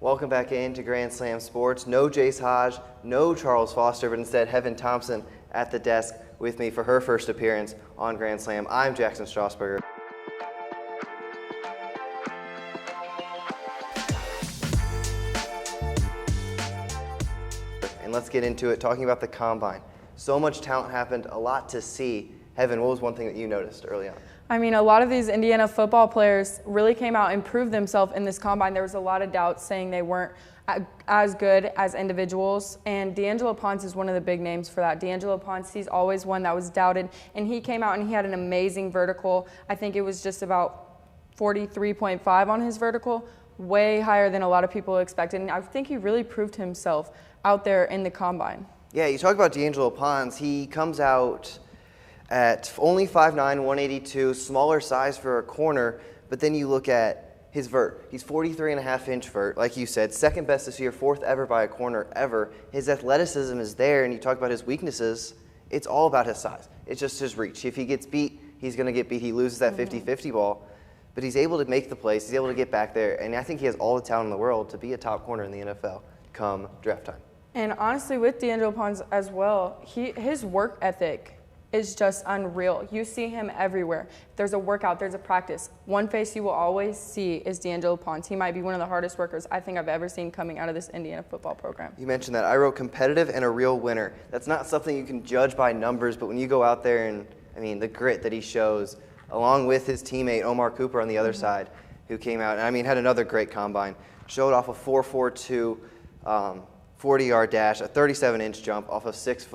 Welcome back into Grand Slam Sports. No Jace Hodge, no Charles Foster, but instead Heaven Thompson at the desk with me for her first appearance on Grand Slam. I'm Jackson Strasburger. And let's get into it, talking about the Combine. So much talent happened, a lot to see. Heaven, what was one thing that you noticed early on? I mean, a lot of these Indiana football players really came out and proved themselves in this Combine. There was a lot of doubts saying they weren't as good as individuals, and D'Angelo Ponce is one of the big names for that. D'Angelo Ponce, he's always one that was doubted, and he came out and he had an amazing vertical. I think it was just about 43.5 on his vertical, way higher than a lot of people expected, and I think he really proved himself out there in the Combine. Yeah, you talk about D'Angelo Ponce, he comes out at only 5'9", 182, smaller size for a corner, but then you look at his vert. He's 43.5-inch vert, like you said, second best this year, fourth ever by a corner ever. His athleticism is there, and you talk about his weaknesses, it's all about his size. It's just his reach. If he gets beat, he's going to get beat. He loses that 50-50 ball, but he's able to make the plays. He's able to get back there, and I think he has all the talent in the world to be a top corner in the NFL come draft time. And honestly, with D'Angelo Ponce as well, his work ethic is just unreal. You see him everywhere. There's a workout, there's a practice. One face you will always see is D'Angelo Ponce. He might be one of the hardest workers I think I've ever seen coming out of this Indiana football program. You mentioned that. I wrote competitive and a real winner. That's not something you can judge by numbers, but when you go out there and, I mean, the grit that he shows, along with his teammate Omar Cooper on the other side, who came out, and I mean, had another great Combine, showed off a 4.42 40-yard dash, a 37-inch jump off a 6',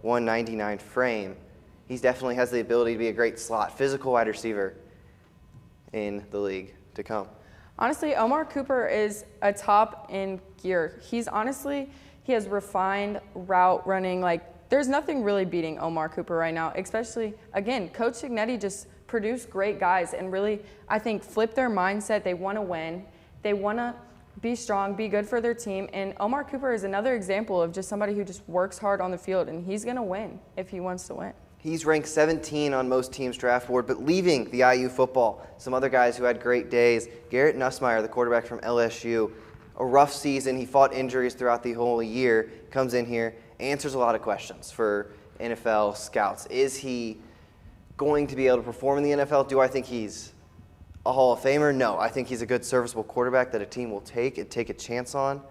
199 frame. He definitely has the ability to be a great slot, physical wide receiver in the league to come. Honestly, Omar Cooper is a top in gear. He has refined route running. Like, there's nothing really beating Omar Cooper right now, especially, again, Coach Cignetti just produced great guys and really, I think, flipped their mindset. They want to win. They want to be strong, be good for their team. And Omar Cooper is another example of just somebody who just works hard on the field, and he's going to win if he wants to win. He's ranked 17 on most teams' draft board, but leaving the IU football, some other guys who had great days. Garrett Nussmeier, the quarterback from LSU, a rough season. He fought injuries throughout the whole year, comes in here, answers a lot of questions for NFL scouts. Is he going to be able to perform in the NFL? Do I think he's a Hall of Famer? No. I think he's a good, serviceable quarterback that a team will take a chance on.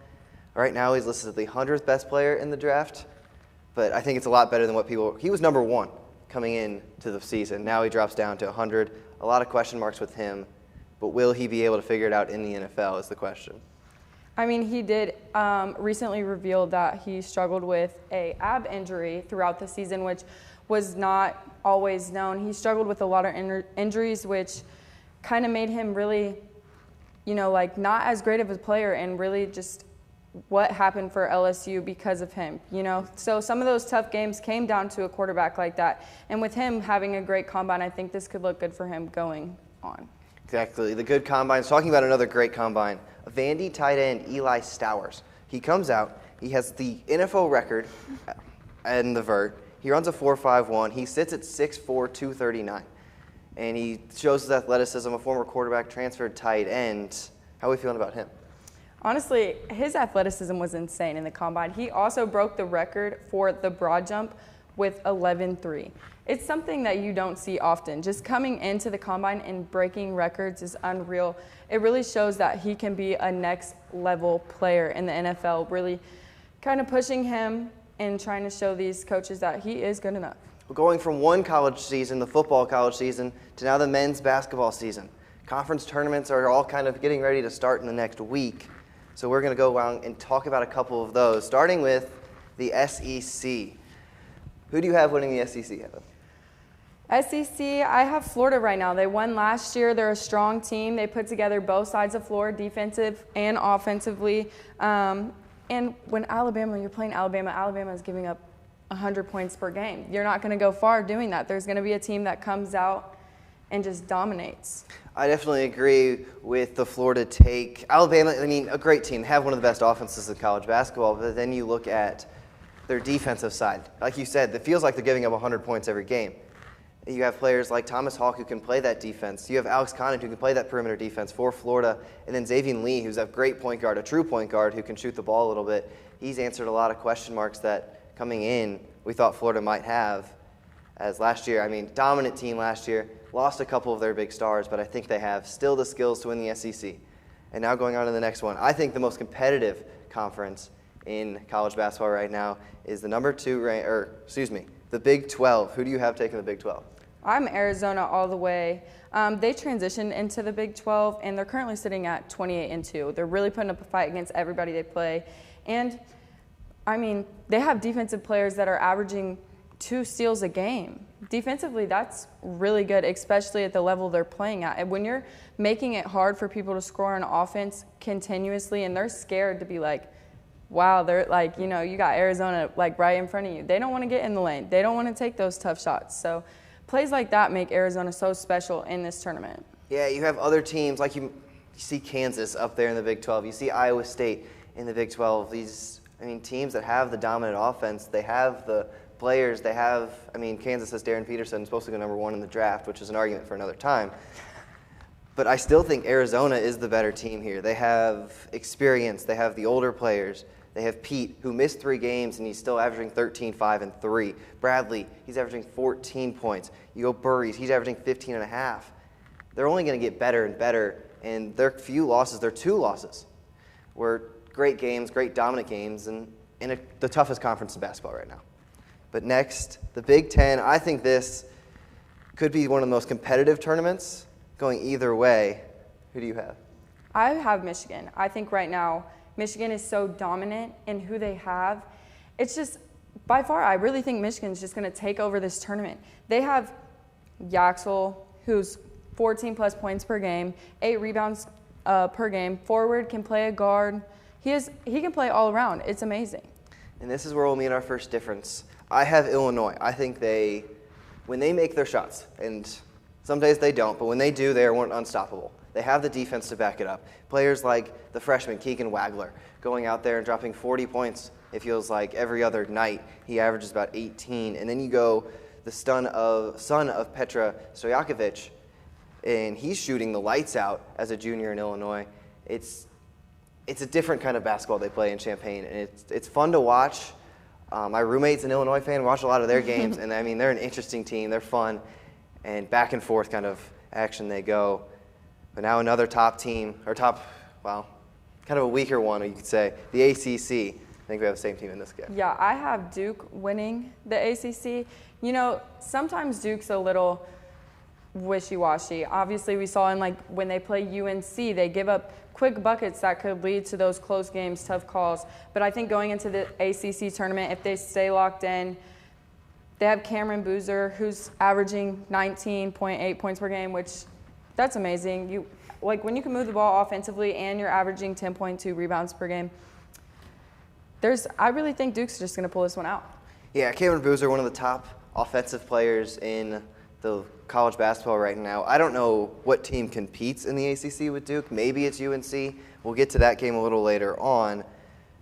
Right now, he's listed as the 100th best player in the draft, but I think it's a lot better than what he was number one coming into the season. Now he drops down to 100. A lot of question marks with him, but will he be able to figure it out in the NFL is the question. I mean, he did recently reveal that he struggled with an ab injury throughout the season, which was not always known. He struggled with a lot of injuries, which kind of made him really, not as great of a player, and really just what happened for LSU because of him, So some of those tough games came down to a quarterback like that. And with him having a great Combine, I think this could look good for him going on. Exactly. The good Combines. Talking about another great Combine, Vandy tight end Eli Stowers. He comes out. He has the NFL record in the vert. He runs a 4.51. He sits at 6'4", 239. And he shows his athleticism, a former quarterback, transferred tight end. How are we feeling about him? Honestly, his athleticism was insane in the Combine. He also broke the record for the broad jump with 11.3. It's something that you don't see often. Just coming into the Combine and breaking records is unreal. It really shows that he can be a next-level player in the NFL, really kind of pushing him and trying to show these coaches that he is good enough. We're going from one college season, the football college season, to now the men's basketball season. Conference tournaments are all kind of getting ready to start in the next week. So we're going to go around and talk about a couple of those, starting with the SEC. Who do you have winning the SEC, Heather? SEC, I have Florida right now. They won last year. They're a strong team. They put together both sides of floor, defensive and offensively. And when you're playing Alabama, Alabama is giving up 100 points per game. You're not going to go far doing that. There's going to be a team that comes out and just dominates. I definitely agree with the Florida take. Alabama, I mean, a great team. They have one of the best offenses in college basketball, but then you look at their defensive side. Like you said, it feels like they're giving up 100 points every game. You have players like Thomas Hawk who can play that defense. You have Alex Conant who can play that perimeter defense for Florida. And then Xavier Lee, who's a great point guard, a true point guard who can shoot the ball a little bit. He's answered a lot of question marks that coming in we thought Florida might have. As last year, dominant team last year, lost a couple of their big stars, but I think they have still the skills to win the SEC. And now going on to the next one, I think the most competitive conference in college basketball right now is the the Big 12. Who do you have taking the Big 12? I'm Arizona all the way. They transitioned into the Big 12, and they're currently sitting at 28-2. They're really putting up a fight against everybody they play. And, they have defensive players that are averaging 2 steals a game. Defensively, that's really good, especially at the level they're playing at. And when you're making it hard for people to score on offense continuously, and they're scared to be like, wow, they're like, you got Arizona like right in front of you. They don't want to get in the lane. They don't want to take those tough shots. So plays like that make Arizona so special in this tournament. Yeah, you have other teams like you see Kansas up there in the Big 12. You see Iowa State in the Big 12. These, teams that have the dominant offense, they have the players, they have, Kansas has Darren Peterson, supposed to go number 1 in the draft, which is an argument for another time. But I still think Arizona is the better team here. They have experience. They have the older players. They have Pete, who missed 3 games, and he's still averaging 13, 5, and 3. Bradley, he's averaging 14 points. You go Burries, he's averaging 15 and a half. They're only going to get better and better, and their few losses, their 2 losses, were great games, great dominant games, and in the toughest conference in basketball right now. But next, the Big Ten. I think this could be one of the most competitive tournaments going either way. Who do you have? I have Michigan. I think right now Michigan is so dominant in who they have. It's just, by far, I really think Michigan's just going to take over this tournament. They have Yaxel, who's 14-plus points per game, 8 rebounds per game. Forward, can play a guard. He can play all around. It's amazing. And this is where we'll meet our first difference. I have Illinois. I think when they make their shots, and some days they don't, but when they do, they are unstoppable. They have the defense to back it up. Players like the freshman Keegan Wagler going out there and dropping 40 points, it feels like every other night. He averages about 18. And then you go the son of Petra Stojakovic, and he's shooting the lights out as a junior in Illinois. It's a different kind of basketball they play in Champaign, and it's fun to watch. My roommate's an Illinois fan. We watch a lot of their games, and they're an interesting team. They're fun, and back and forth kind of action they go. But now another top team, or kind of a weaker one, you could say, the ACC. I think we have the same team in this game. Yeah, I have Duke winning the ACC. Sometimes Duke's a little wishy-washy. Obviously, we saw when they play UNC, they give up quick buckets that could lead to those close games, tough calls. But I think going into the ACC tournament, if they stay locked in, they have Cameron Boozer, who's averaging 19.8 points per game, which that's amazing. When you can move the ball offensively and you're averaging 10.2 rebounds per game, I really think Duke's just going to pull this one out. Yeah, Cameron Boozer, one of the top offensive players in the college basketball right now. I don't know what team competes in the ACC with Duke. Maybe it's UNC. We'll get to that game a little later on.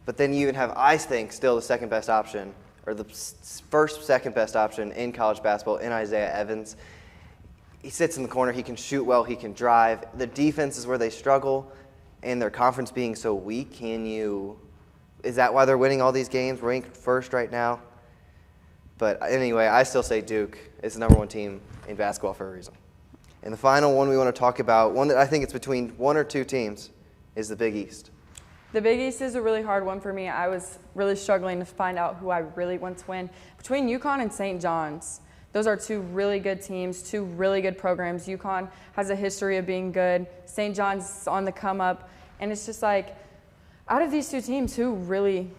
But then you even have, I think, still the second best option, or the second best option in college basketball in Isaiah Evans. He sits in the corner. He can shoot well. He can drive. The defense is where they struggle, and their conference being so weak. Is that why they're winning all these games, ranked first right now? But anyway, I still say Duke is the number 1 team in basketball for a reason. And the final one we want to talk about, one that I think it's between 1 or 2 teams, is the Big East. The Big East is a really hard one for me. I was really struggling to find out who I really want to win. Between UConn and St. John's, those are 2 really good teams, 2 really good programs. UConn has a history of being good. St. John's is on the come up. And it's just like, out of these 2 teams, who really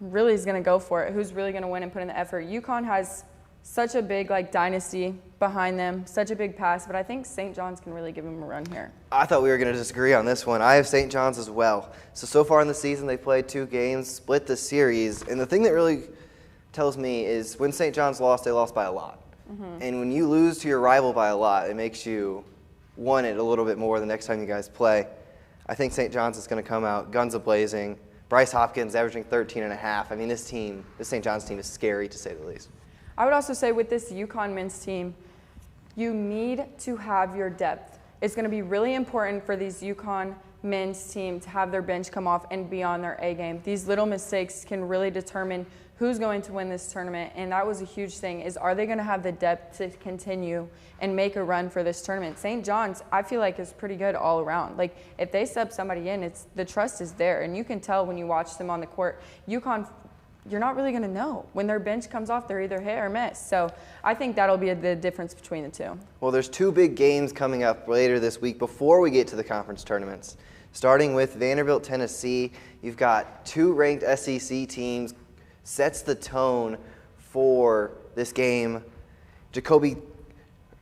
is going to go for it? Who's really going to win and put in the effort? UConn has such a big dynasty behind them, such a big past, but I think St. John's can really give them a run here. I thought we were going to disagree on this one. I have St. John's as well. So far in the season, they played 2 games, split the series, and the thing that really tells me is when St. John's lost, they lost by a lot. Mm-hmm. And when you lose to your rival by a lot, it makes you want it a little bit more the next time you guys play. I think St. John's is going to come out guns a-blazing. Bryce Hopkins averaging 13 and a half. This St. John's team is scary to say the least. I would also say with this UConn men's team, You need to have your depth. It's going to be really important for these UConn men's team to have their bench come off and be on their A game. These little mistakes can really determine who's going to win this tournament, and that was a huge thing, is are they going to have the depth to continue and make a run for this tournament? St. John's, I feel like, is pretty good all around. Like, if they sub somebody in, the trust is there, and you can tell when you watch them on the court. UConn, you're not really going to know. When their bench comes off, they're either hit or miss. So I think that'll be the difference between the two. Well, there's two big games coming up later this week before we get to the conference tournaments. Starting with Vanderbilt, Tennessee, you've got two ranked SEC teams. Sets the tone for this game. Jacoby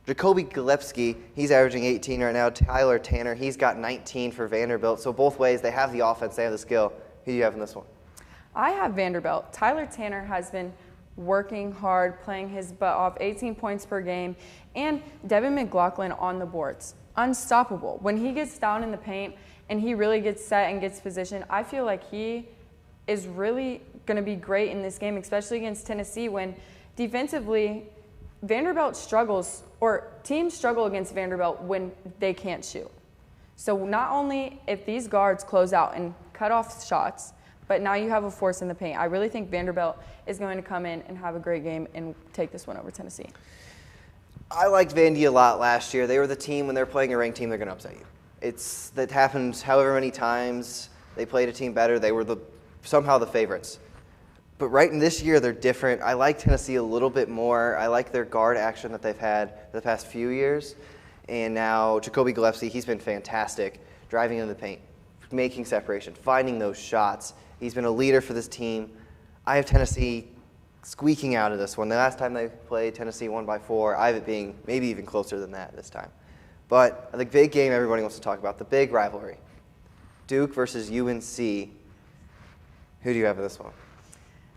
Gillespie, he's averaging 18 right now. Tyler Tanner, he's got 19 for Vanderbilt. So both ways, they have the offense, they have the skill. Who do you have in this one? I have Vanderbilt. Tyler Tanner has been working hard, playing his butt off, 18 points per game. And Devin McLaughlin on the boards. Unstoppable. When he gets down in the paint and he really gets set and gets positioned, I feel like he is really going to be great in this game, especially against Tennessee, when defensively Vanderbilt struggles, or teams struggle against Vanderbilt when they can't shoot. So not only if these guards close out and cut off shots, but now you have a force in the paint. I really think Vanderbilt is going to come in and have a great game and take this one over Tennessee. I liked Vandy a lot last year. They were the team, when they're playing a ranked team, they're going to upset you. That happened however many times they played a team better. They were somehow the favorites. But right in this year, they're different. I like Tennessee a little bit more. I like their guard action that they've had the past few years. And now Jacoby Gillespie, he's been fantastic, driving into the paint, making separation, finding those shots. He's been a leader for this team. I have Tennessee squeaking out of this one. The last time they played, Tennessee won by 4. I have it being maybe even closer than that this time. But the big game everybody wants to talk about, the big rivalry, Duke versus UNC. Who do you have in this one?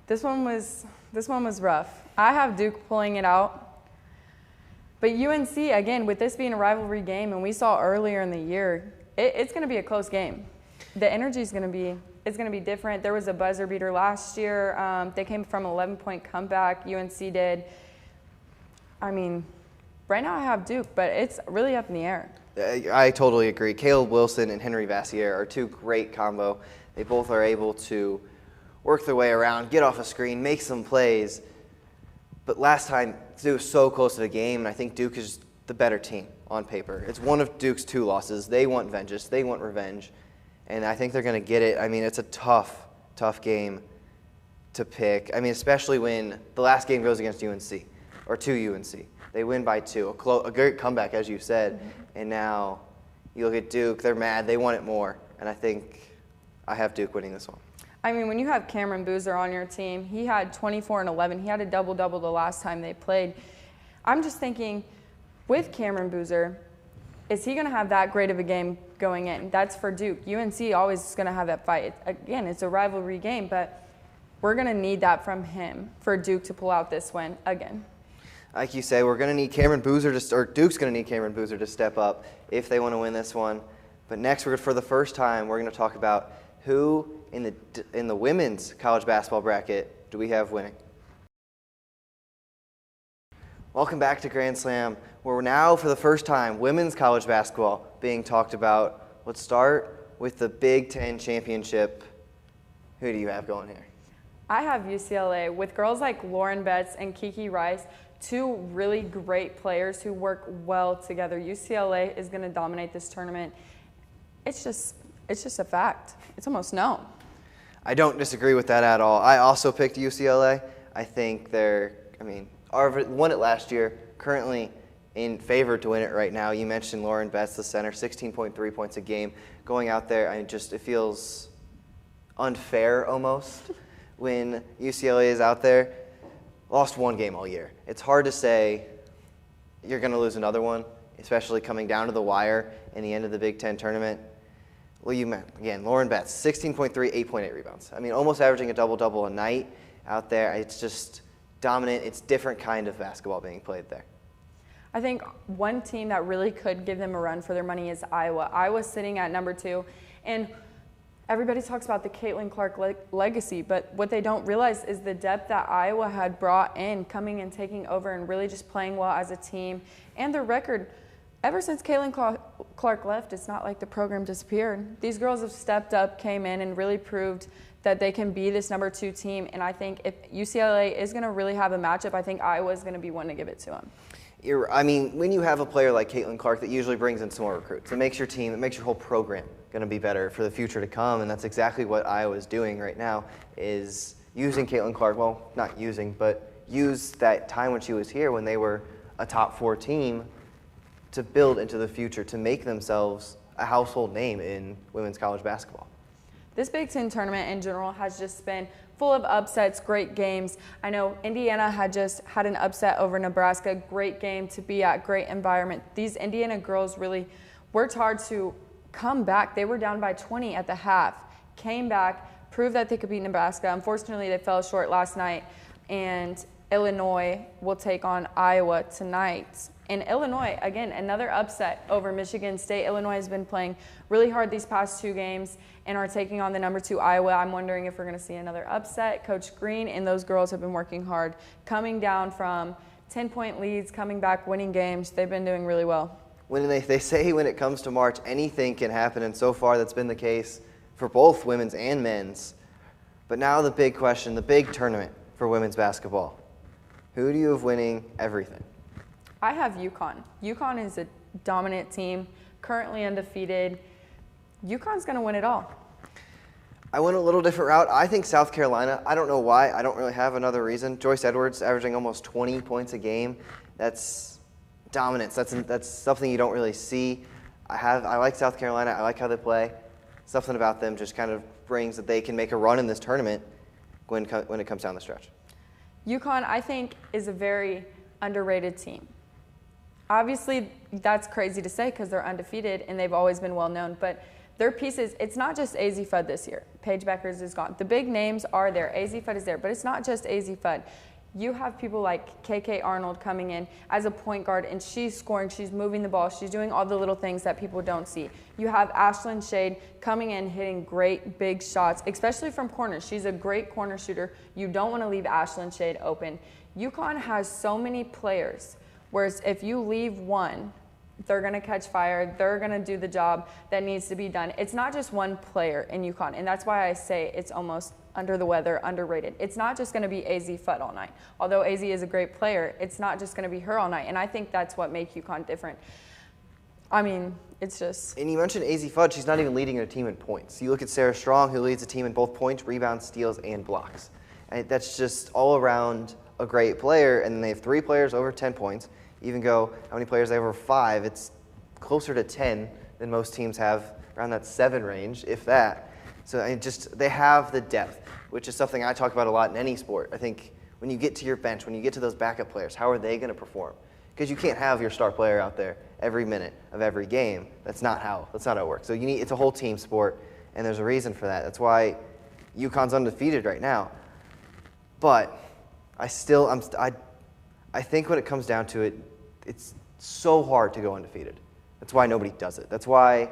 This one was rough. I have Duke pulling it out. But UNC, again, with this being a rivalry game, and we saw earlier in the year, it's going to be a close game. The energy is going to be different. There was a buzzer beater last year. They came from an 11-point comeback. UNC did. I mean, right now I have Duke, but it's really up in the air. I totally agree. Caleb Wilson and Henry Vassier are two great combo. They both are able to work their way around, get off a screen, make some plays. But last time, it was so close to the game, and I think Duke is the better team on paper. It's one of Duke's 2 losses. They want vengeance. They want revenge. And I think they're going to get it. I mean, it's a tough game to pick. I mean, especially when the last game goes against UNC, or to UNC. They win by 2. A great comeback, as you said. And now you look at Duke. They're mad. They want it more. And I think I have Duke winning this one. I mean, when you have Cameron Boozer on your team, he had 24 and 11. He had a double-double the last time they played. I'm just thinking, with Cameron Boozer, is he going to have that great of a game going in? That's for Duke. UNC always is going to have that fight. Again, it's a rivalry game, but we're going to need that from him for Duke to pull out this win again. Like you say, we're going to need Cameron Boozer or Duke's going to need Cameron Boozer to step up if they want to win this one. But next, for the first time, we're going to talk about who in the women's college basketball bracket do we have winning. Welcome back to Grand Slam, where we're now, for the first time, women's college basketball being talked about. Let's start with the Big Ten Championship. Who do you have going here? I have UCLA with girls like Lauren Betts and Kiki Rice, 2 really great players who work well together. UCLA is going to dominate this tournament. It's just a fact. It's almost known. I don't disagree with that at all. I also picked UCLA. I think Harvard won it last year, currently in favor to win it right now. You mentioned Lauren Betts, the center, 16.3 points a game. Going out there, it feels unfair almost when UCLA is out there. Lost 1 game all year. It's hard to say you're going to lose another one, especially coming down to the wire in the end of the Big Ten tournament. Well, you meant, again, Lauren Betts, 16.3, 8.8 rebounds. I mean, almost averaging a double-double a night out there. It's just dominant. It's different kind of basketball being played there. I think one team that really could give them a run for their money is Iowa. Iowa's sitting at number 2. And Everybody talks about the Caitlin Clark legacy, but what they don't realize is the depth that Iowa had brought in, coming and taking over and really just playing well as a team. And their record, ever since Caitlin Clark left, it's not like the program disappeared. These girls have stepped up, came in, and really proved that they can be this number 2 team. And I think if UCLA is going to really have a matchup, I think Iowa is going to be one to give it to them. I mean, when you have a player like Caitlin Clark, that usually brings in some more recruits. It makes your team, it makes your whole program going to be better for the future to come, and that's exactly what Iowa is doing right now, is using Caitlin Clark, well, not using, but use that time when she was here when they were a top 4 team to build into the future, to make themselves a household name in women's college basketball. This Big Ten tournament in general has just been full of upsets, great games. I know Indiana had just had an upset over Nebraska, great game to be at, great environment. These Indiana girls really worked hard to come back. They were down by 20 at the half, came back, proved that they could beat Nebraska. Unfortunately, they fell short last night, and Illinois will take on Iowa tonight. And Illinois, again, another upset over Michigan State. Illinois has been playing really hard these past 2 games and are taking on the number 2 Iowa. I'm wondering if we're going to see another upset. Coach Green and those girls have been working hard, coming down from 10-point leads, coming back, winning games. They've been doing really well. When they say when it comes to March, anything can happen, and so far that's been the case for both women's and men's. But now the big question, the big tournament for women's basketball. Who do you have winning everything? I have UConn. UConn is a dominant team, currently undefeated. UConn's going to win it all. I went a little different route. I think South Carolina. I don't know why. I don't really have another reason. Joyce Edwards averaging almost 20 points a game. That's dominance. That's something you don't really see. I like South Carolina. I like how they play. Something about them just kind of brings that they can make a run in this tournament when it comes down the stretch. UConn, I think, is a very underrated team. Obviously, that's crazy to say because they're undefeated and they've always been well known, but their pieces, it's not just AZ Fudd this year. Paige Beckers is gone. The big names are there. AZ Fudd is there, but it's not just AZ Fudd. You have people like KK Arnold coming in as a point guard, and she's scoring, she's moving the ball, she's doing all the little things that people don't see. You have Ashlyn Shade coming in, hitting great big shots, especially from corners. She's a great corner shooter. You don't want to leave Ashlyn Shade open. UConn has so many players, whereas if you leave one, they're going to catch fire. They're going to do the job that needs to be done. It's not just one player in UConn, and that's why I say it's almost under the weather, underrated. It's not just going to be AZ Fudd all night. Although AZ is a great player, it's not just going to be her all night, and I think that's what makes UConn different. I mean, it's just... And you mentioned AZ Fudd. She's not even leading her team in points. You look at Sarah Strong, who leads the team in both points, rebounds, steals, and blocks. And that's just all around a great player, and they have 3 players over 10 points. Even go, how many players they have over 5, it's closer to 10 than most teams have, around that 7 range, if that. So they have the depth, which is something I talk about a lot in any sport. I think when you get to your bench, when you get to those backup players, how are they going to perform? Because you can't have your star player out there every minute of every game. That's not how it works. So it's a whole team sport, and there's a reason for that. That's why UConn's undefeated right now. But I think when it comes down to it, it's so hard to go undefeated. That's why nobody does it. That's why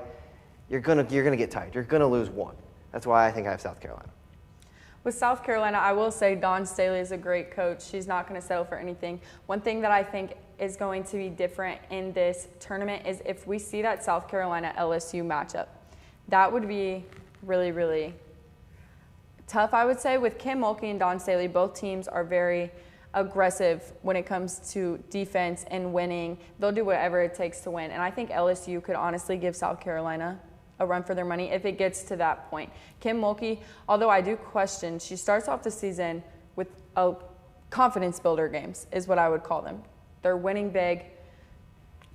you're gonna get tired. You're gonna lose one. That's why I think I have South Carolina. With South Carolina, I will say Dawn Staley is a great coach. She's not going to settle for anything. One thing that I think is going to be different in this tournament is if we see that South Carolina-LSU matchup. That would be really, really tough, I would say. With Kim Mulkey and Dawn Staley, both teams are very aggressive when it comes to defense and winning. They'll do whatever it takes to win. And I think LSU could honestly give South Carolina a run for their money if it gets to that point. Kim Mulkey, although I do question, she starts off the season with a confidence builder games, is what I would call them. They're winning big.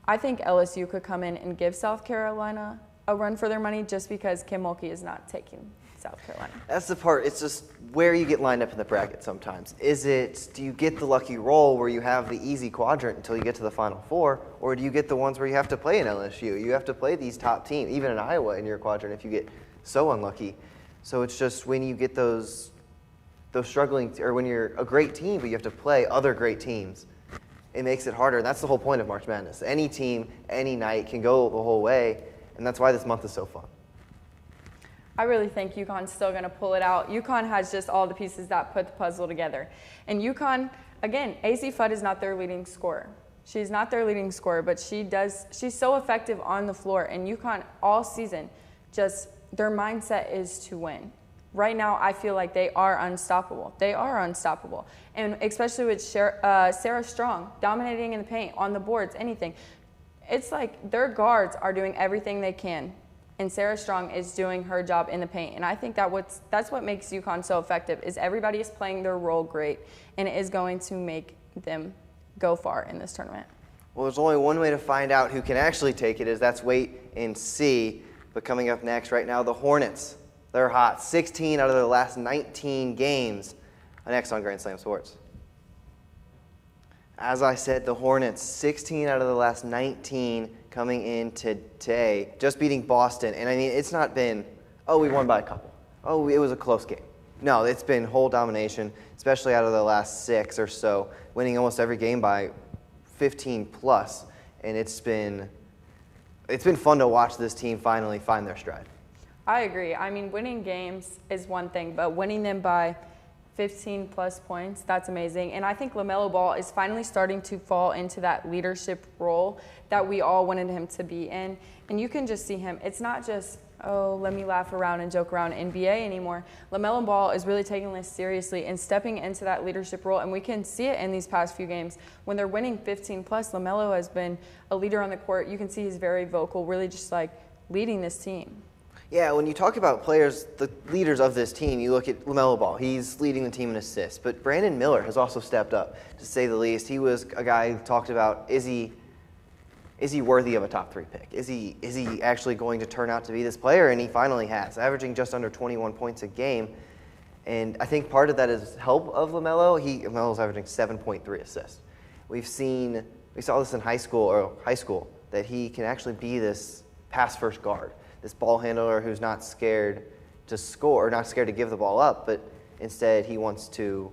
I think LSU could come in and give South Carolina a run for their money just because Kim Mulkey is not taking South Carolina. That's the part. It's just where you get lined up in the bracket sometimes. Do you get the lucky roll where you have the easy quadrant until you get to the Final Four, or do you get the ones where you have to play an LSU? You have to play these top teams, even in Iowa in your quadrant if you get so unlucky. So it's just when you get those struggling, or when you're a great team but you have to play other great teams, it makes it harder. And that's the whole point of March Madness. Any team, any night can go the whole way, and that's why this month is so fun. I really think UConn's still going to pull it out. UConn has just all the pieces that put the puzzle together. And UConn, again, AC Fudd is not their leading scorer. She's not their leading scorer, but she's so effective on the floor. And UConn all season, just their mindset is to win. Right now, I feel like they are unstoppable. They are unstoppable. And especially with Sarah Strong dominating in the paint, on the boards, anything. It's like their guards are doing everything they can, and Sarah Strong is doing her job in the paint. And I think that's what makes UConn so effective, is everybody is playing their role great, and it is going to make them go far in this tournament. Well, there's only one way to find out who can actually take it, that's wait and see. But coming up next, right now, the Hornets. They're hot. 16 out of their last 19 games. Next on Grand Slam Sports. As I said, the Hornets, 16 out of the last 19 coming in today, just beating Boston. And I mean, it's not been, oh, we won by a couple. Oh, it was a close game. No, it's been whole domination, especially out of the last 6 or so, winning almost every game by 15 plus. And it's been fun to watch this team finally find their stride. I agree. I mean, winning games is one thing, but winning them by 15 plus points, that's amazing. And I think LaMelo Ball is finally starting to fall into that leadership role that we all wanted him to be in. And you can just see him. It's not just, oh, let me laugh around and joke around NBA anymore. LaMelo Ball is really taking this seriously and stepping into that leadership role. And we can see it in these past few games. When they're winning 15 plus, LaMelo has been a leader on the court. You can see he's very vocal, really just like leading this team. Yeah, when you talk about players, the leaders of this team, you look at LaMelo Ball. He's leading the team in assists. But Brandon Miller has also stepped up, to say the least. He was a guy who talked about, is he worthy of a top 3 pick? Is he actually going to turn out to be this player? And he finally has, averaging just under 21 points a game. And I think part of that is help of LaMelo. LaMelo's averaging 7.3 assists. We saw this in high school, that he can actually be this pass-first guard. This ball handler who's not scared to score, or not scared to give the ball up, but instead he wants to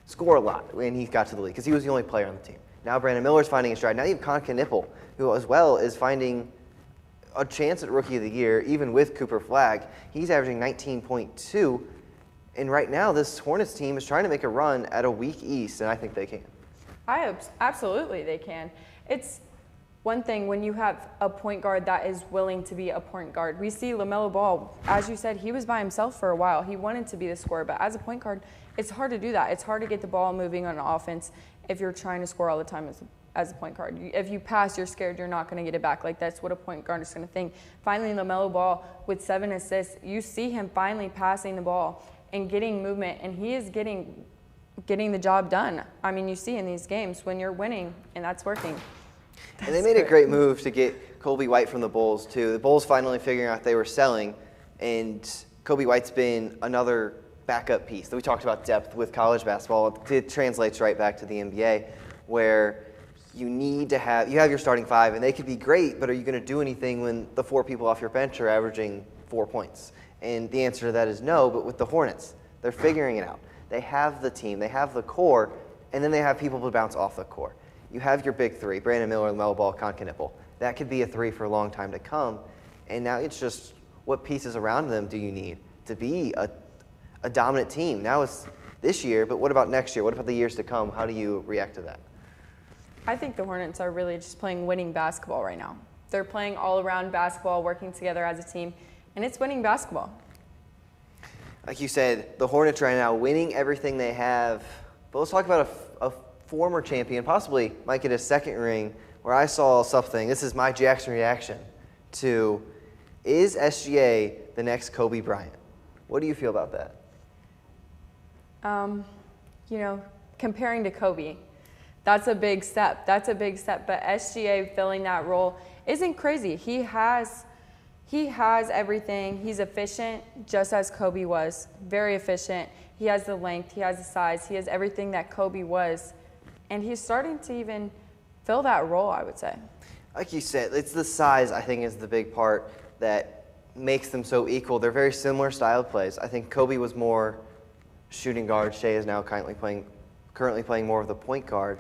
score a lot when he got to the league, because he was the only player on the team. Now Brandon Miller's finding his stride. Now you have Con Knipple, who as well is finding a chance at Rookie of the Year, even with Cooper Flagg. He's averaging 19.2, and right now this Hornets team is trying to make a run at a weak East, and I think they can. Absolutely they can. It's one thing when you have a point guard that is willing to be a point guard. We see LaMelo Ball, as you said, he was by himself for a while. He wanted to be the scorer, but as a point guard, it's hard to do that. It's hard to get the ball moving on offense if you're trying to score all the time as a point guard. If you pass, you're scared you're not going to get it back. Like, that's what a point guard is going to think. Finally, LaMelo Ball with 7 assists, you see him finally passing the ball and getting movement, and he is getting the job done. I mean, you see in these games when you're winning, and that's working. And they made a great move to get Colby White from the Bulls, too. The Bulls finally figuring out they were selling, and Colby White's been another backup piece. We talked about depth with college basketball. It translates right back to the NBA, where you need to have your starting 5, and they could be great, but are you going to do anything when the 4 people off your bench are averaging 4 points? And the answer to that is no, but with the Hornets, they're figuring it out. They have the team, they have the core, and then they have people to bounce off the core. You have your big 3, Brandon Miller, LaMelo Ball, Con Knipple. That could be a 3 for a long time to come. And now it's just what pieces around them do you need to be a dominant team? Now it's this year, but what about next year? What about the years to come? How do you react to that? I think the Hornets are really just playing winning basketball right now. They're playing all-around basketball, working together as a team, and it's winning basketball. Like you said, the Hornets right now winning everything they have. But let's talk about a former champion, possibly might get a second ring, where I saw something. This is my Jackson reaction to, is SGA the next Kobe Bryant? What do you feel about that? Comparing to Kobe, that's a big step. But SGA filling that role isn't crazy. He has everything. He's efficient, just as Kobe was. Very efficient. He has the length. He has the size. He has everything that Kobe was. And he's starting to even fill that role, I would say. Like you said, it's the size, I think, is the big part that makes them so equal. They're very similar style plays. I think Kobe was more shooting guard. Shea is now currently playing more of the point guard.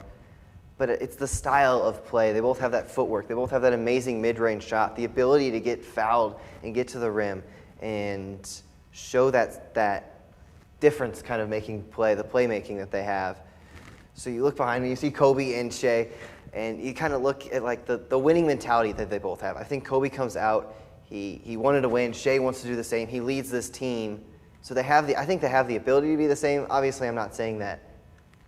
But it's the style of play. They both have that footwork. They both have that amazing mid-range shot, the ability to get fouled and get to the rim. and show that difference kind of making play, the playmaking that they have. So you look behind me, you see Kobe and Shea, and you kind of look at like the winning mentality that they both have. I think Kobe comes out, he wanted to win, Shea wants to do the same, he leads this team. So I think they have the ability to be the same. Obviously, I'm not saying that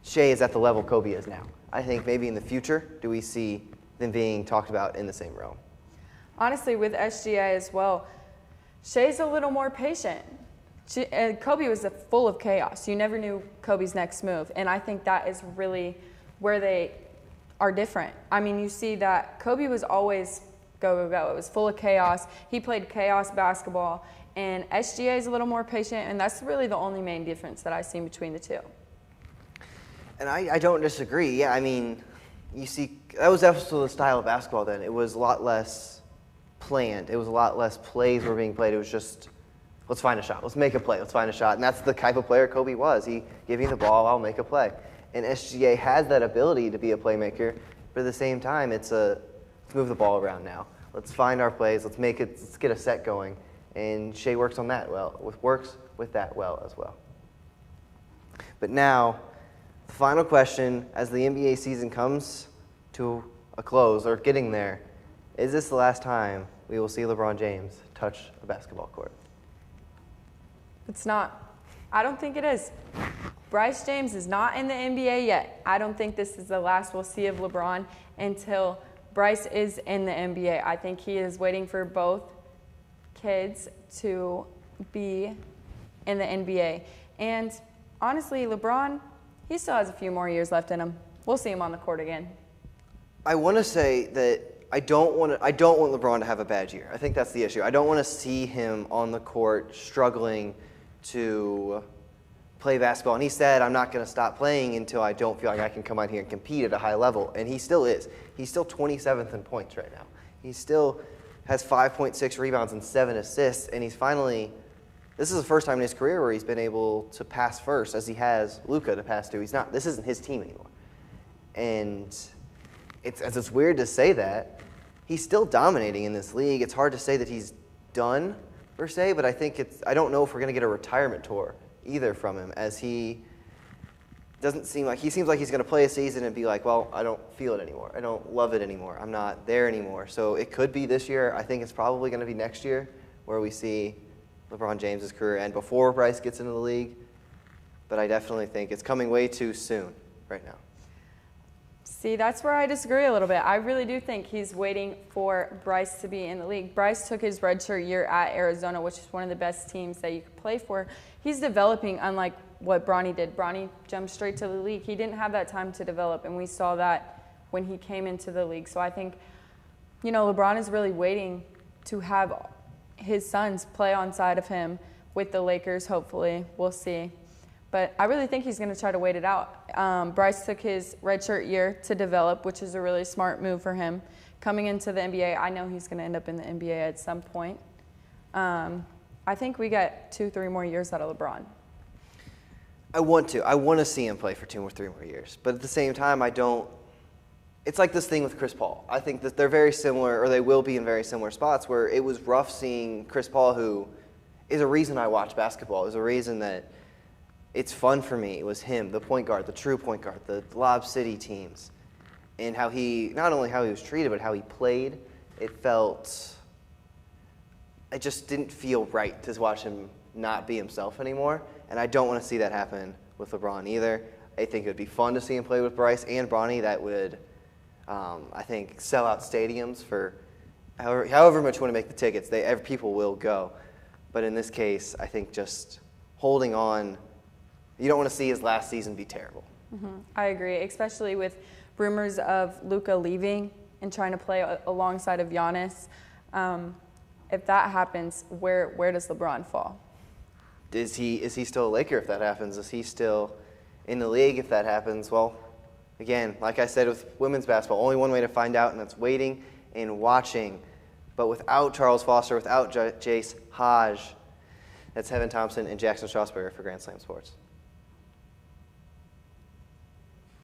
Shea is at the level Kobe is now. I think maybe in the future, do we see them being talked about in the same realm? Honestly, with SGA as well, Shea's a little more patient. Kobe was full of chaos. You never knew Kobe's next move, and I think that is really where they are different. I mean, you see that Kobe was always go, go, go. It was full of chaos. He played chaos basketball, and SGA is a little more patient, and that's really the only main difference that I've seen between the two. And I don't disagree. Yeah, I mean, you see, that was also the style of basketball then. It was a lot less planned. It was a lot less plays were being played. It was just, let's find a shot. Let's make a play. Let's find a shot. And that's the type of player Kobe was. He give me the ball, I'll make a play. And SGA has that ability to be a playmaker, but at the same time, let's move the ball around now. Let's find our plays. Let's get a set going. And Shea works on that works with that well as well. But now, the final question, as the NBA season comes to a close or getting there, is this the last time we will see LeBron James touch a basketball court? It's not. I don't think it is. Bryce James is not in the NBA yet. I don't think this is the last we'll see of LeBron until Bryce is in the NBA. I think he is waiting for both kids to be in the NBA. And honestly, LeBron, he still has a few more years left in him. We'll see him on the court again. I want to say that I don't want LeBron to have a bad year. I think that's the issue. I don't want to see him on the court struggling to play basketball. And he said, I'm not going to stop playing until I don't feel like I can come out here and compete at a high level. And he still is. He's still 27th in points right now. He still has 5.6 rebounds and 7 assists. And he's finally, this is the first time in his career where he's been able to pass first, as he has Luka to pass to. This isn't his team anymore. And it's weird to say that. He's still dominating in this league. It's hard to say that he's done, per se, but I don't know if we're going to get a retirement tour either from him, as he seems like he's going to play a season and be like, well, I don't feel it anymore. I don't love it anymore. I'm not there anymore. So it could be this year. I think it's probably going to be next year where we see LeBron James' career end before Bryce gets into the league. But I definitely think it's coming way too soon right now. See, that's where I disagree a little bit. I really do think he's waiting for Bryce to be in the league. Bryce took his redshirt year at Arizona, which is one of the best teams that you could play for. He's developing, unlike what Bronny did. Bronny jumped straight to the league. He didn't have that time to develop, and we saw that when he came into the league. So I think, LeBron is really waiting to have his sons play on side of him with the Lakers, hopefully. We'll see. But I really think he's going to try to wait it out. Bryce took his redshirt year to develop, which is a really smart move for him. Coming into the NBA, I know he's going to end up in the NBA at some point. I think we get 2-3 more years out of LeBron. I want to see him play for 2 or 3 more years. But at the same time, I don't. It's like this thing with Chris Paul. I think that they're very similar, or they will be in very similar spots, where it was rough seeing Chris Paul, who is a reason I watch basketball, is a reason that it's fun for me. It was him, the point guard, the true point guard, the Lob City teams, and how not only how he was treated, but how he played. It just didn't feel right to watch him not be himself anymore, and I don't want to see that happen with LeBron either. I think it would be fun to see him play with Bryce and Bronny. That would, I think, sell out stadiums for however much you want to make the tickets. People will go, but in this case, I think just holding on. You don't want to see his last season be terrible. Mm-hmm. I agree, especially with rumors of Luka leaving and trying to play alongside of Giannis. If that happens, where does LeBron fall? Is he still a Laker if that happens? Is he still in the league if that happens? Well, again, like I said with women's basketball, only one way to find out, and that's waiting and watching. But without Charles Foster, without Jace Hodge, that's Heaven Thompson and Jackson Strasburger for Grand Slam Sports.